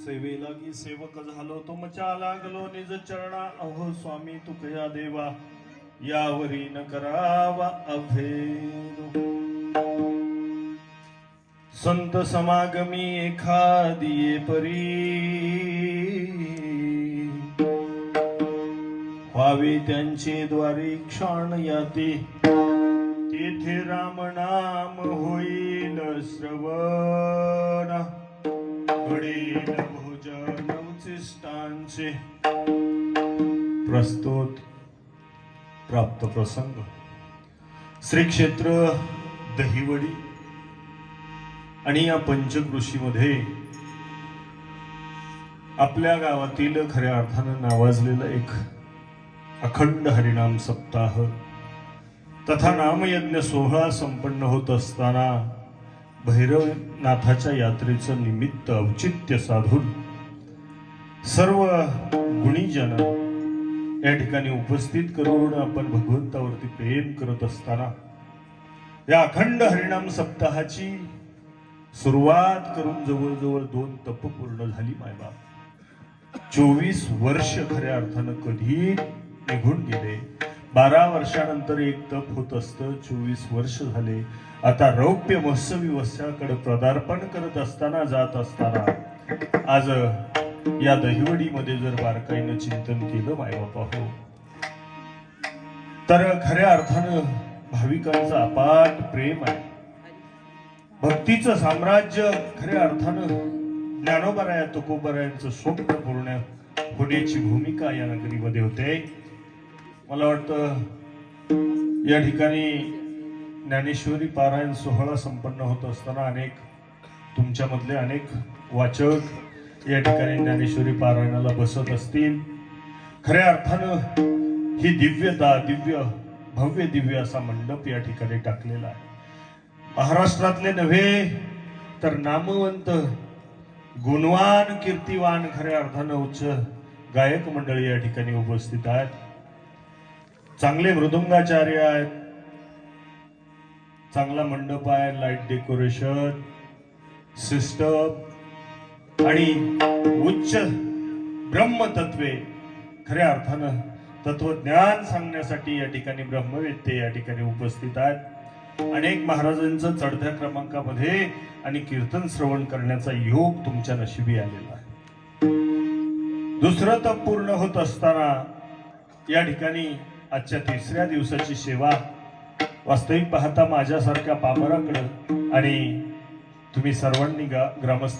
सेवेला की सेवक झालो तुमच्या लागलो निज चरणा अहो स्वामी तुकया देवा यावरी न करावा अभेद संत समागमी एखादिये परी व्हावे त्यांचे द्वारे क्षण याते तेथे राम नाम होईल श्रवण घडेल भोजन उचिष्टांचे प्रस्तुत प्राप्त प्रसंग श्री क्षेत्र दहिवडी आणि या पंचकृषीमध्ये आपल्या गावातील खऱ्या अर्थानं नावाजलेला एक अखंड हरिनाम सप्ताह तथा नामयज्ञ सोहळा संपन्न होत असताना भैरवनाथाच्या यात्रेचं निमित्त औचित्य साधून सर्व गुणीजन या ठिकाणी उपस्थित करून आपण भगवंतावरती प्रेम करत असताना या अखंड हरिनाम सप्ताहाची सुरुवात करून जवळजवळ 2 तप पूर्ण झाली मायबाप 24 वर्ष खऱ्या अर्थानं कधी निघून गेले 12 वर्षानंतर एक तप होत असतं 24 वर्ष झाले आता रौप्य महोत्सवी वर्षाकडे पदार्पण करत असताना जात असताना आज या दहिवडीमध्ये जर बारकाईनं चिंतन केलं मायबापा हो तर खऱ्या अर्थानं भाविकांचं अपाट प्रेम आहे भक्तीचं साम्राज्य खऱ्या अर्थानं ज्ञानोबराया तुकोबरायांचं स्वप्न पूर्ण होण्याची भूमिका या नगरीमध्ये होते मला वाटतं या ठिकाणी ज्ञानेश्वरी पारायण सोहळा संपन्न होत असताना अनेक तुमच्यामधले अनेक वाचक या ठिकाणी ज्ञानेश्वरी पारायणाला बसत असतील खऱ्या अर्थानं ही दिव्य भव्य दिव्य असा मंडप या ठिकाणी टाकलेला आहे महाराष्ट्रातले नव्हे तर नामवंत गुणवान कीर्तिवान खऱ्या अर्थानं उच्च गायक मंडळी या ठिकाणी उपस्थित आहेत चांगले मृदुंगाचार्य आहेत चांगला मंडप आहे लाईट डेकोरेशन सिस्टम आणि उच्च ब्रह्मतत्वे खऱ्या अर्थानं तत्वज्ञान सांगण्यासाठी या ठिकाणी ब्रह्मवेत्ते या ठिकाणी उपस्थित आहेत अनेक महाराजांचं चढत्या क्रमांकामध्ये आणि कीर्तन श्रवण करण्याचा योग तुमच्या नशिबी आलेला आहे दुसरं तप पूर्ण होत असताना या ठिकाणी आजच्या 3ऱ्या दिवसाची सेवा वास्तविक पाहता माझ्यासारख्या पामराकडे आणि तुम्ही सर्वांनी ग्रामस्थ